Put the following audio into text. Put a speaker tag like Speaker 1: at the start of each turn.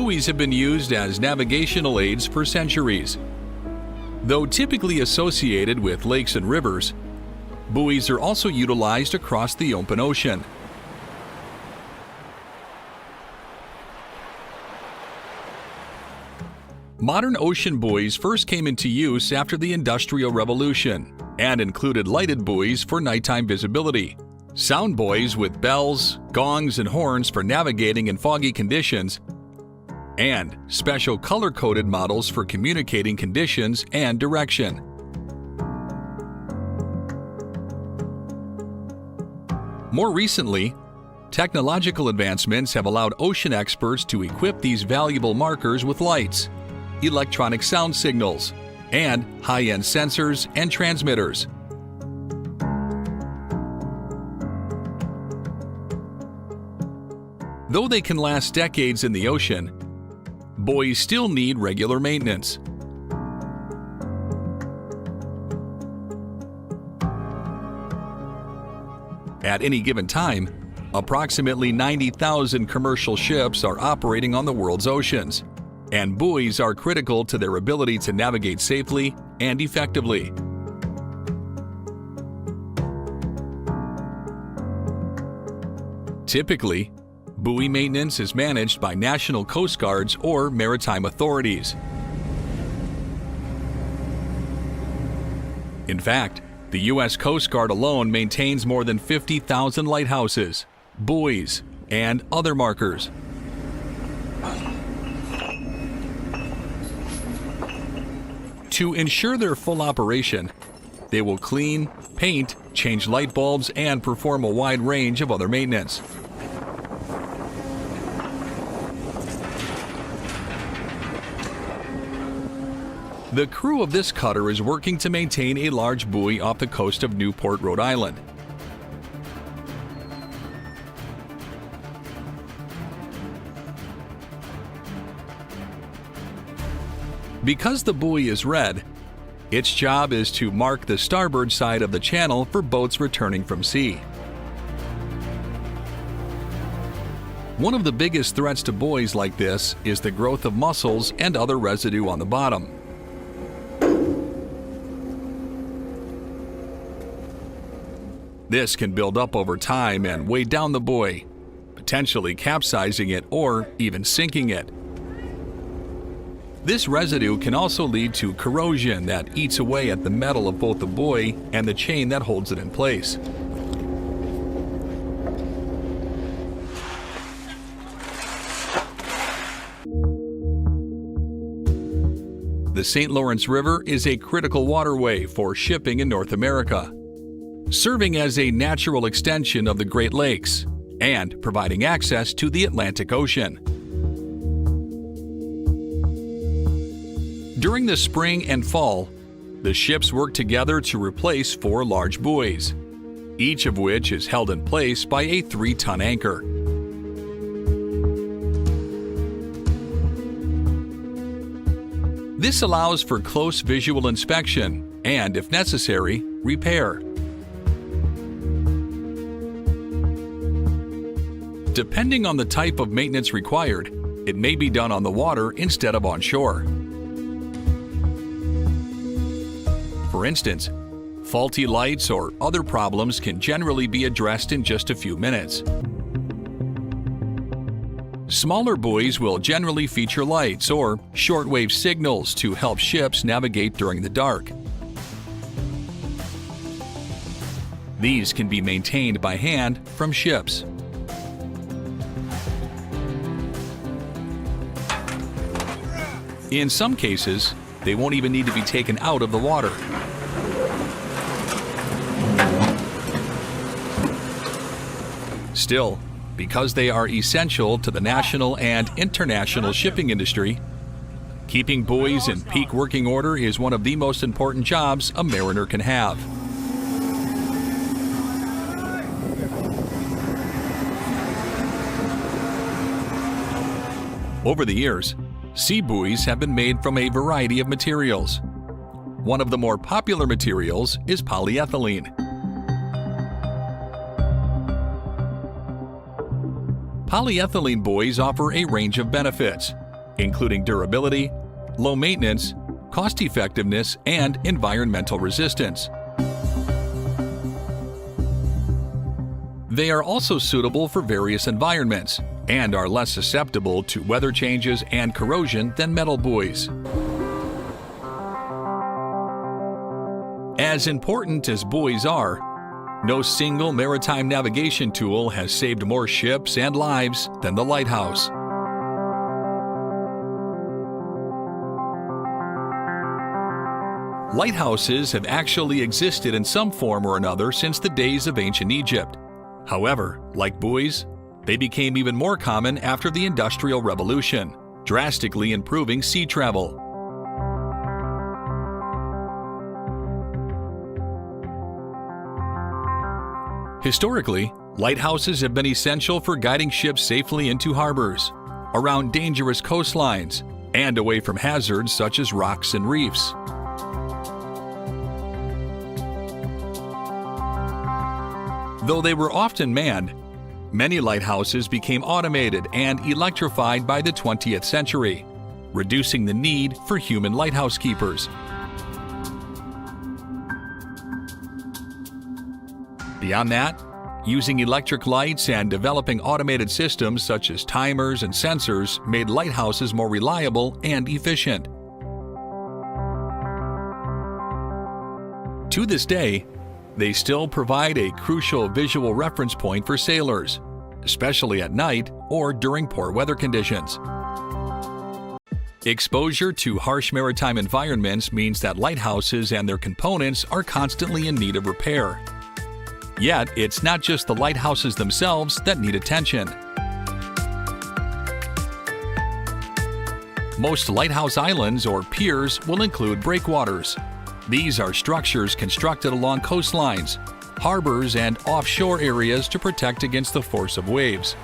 Speaker 1: Buoys have been used as navigational aids for centuries. Though typically associated with lakes and rivers, buoys are also utilized across the open ocean. Modern ocean buoys first came into use after the Industrial Revolution and included lighted buoys for nighttime visibility, sound buoys with bells, gongs, and horns for navigating in foggy conditions, and special color-coded models for communicating conditions and direction. More recently, technological advancements have allowed ocean experts to equip these valuable markers with lights, electronic sound signals, and high-end sensors and transmitters. Though they can last decades in the ocean, buoys still need regular maintenance. At any given time, approximately 90,000 commercial ships are operating on the world's oceans, and buoys are critical to their ability to navigate safely and effectively. Typically, buoy maintenance is managed by national coast guards or maritime authorities. In fact, the U.S. Coast Guard alone maintains more than 50,000 lighthouses, buoys, and other markers. To ensure their full operation, they will clean, paint, change light bulbs, and perform a wide range of other maintenance. The crew of this cutter is working to maintain a large buoy off the coast of Newport, Rhode Island. Because the buoy is red, its job is to mark the starboard side of the channel for boats returning from sea. One of the biggest threats to buoys like this is the growth of mussels and other residue on the bottom. This can build up over time and weigh down the buoy, potentially capsizing it or even sinking it. This residue can also lead to corrosion that eats away at the metal of both the buoy and the chain that holds it in place. The St. Lawrence River is a critical waterway for shipping in North America, serving as a natural extension of the Great Lakes and providing access to the Atlantic Ocean. During the spring and fall, the ships work together to replace 4 large buoys, each of which is held in place by a 3-ton anchor. This allows for close visual inspection and, if necessary, repair. Depending on the type of maintenance required, it may be done on the water instead of on shore. For instance, faulty lights or other problems can generally be addressed in just a few minutes. Smaller buoys will generally feature lights or shortwave signals to help ships navigate during the dark. These can be maintained by hand from ships. In some cases, they won't even need to be taken out of the water. Still, because they are essential to the national and international shipping industry, keeping buoys in peak working order is one of the most important jobs a mariner can have. Over the years, sea buoys have been made from a variety of materials. One of the more popular materials is polyethylene. Polyethylene buoys offer a range of benefits, including durability, low maintenance, cost effectiveness, and environmental resistance. They are also suitable for various environments and are less susceptible to weather changes and corrosion than metal buoys. As important as buoys are, no single maritime navigation tool has saved more ships and lives than the lighthouse. Lighthouses have actually existed in some form or another since the days of ancient Egypt. However, like buoys, they became even more common after the Industrial Revolution, drastically improving sea travel. Historically, lighthouses have been essential for guiding ships safely into harbors, around dangerous coastlines, and away from hazards such as rocks and reefs. Though they were often manned, many lighthouses became automated and electrified by the 20th century, reducing the need for human lighthouse keepers. Beyond that, using electric lights and developing automated systems such as timers and sensors made lighthouses more reliable and efficient. To this day, they still provide a crucial visual reference point for sailors, especially at night or during poor weather conditions. Exposure to harsh maritime environments means that lighthouses and their components are constantly in need of repair. Yet, it's not just the lighthouses themselves that need attention. Most lighthouse islands or piers will include breakwaters. These are structures constructed along coastlines, harbors, and offshore areas to protect against the force of waves.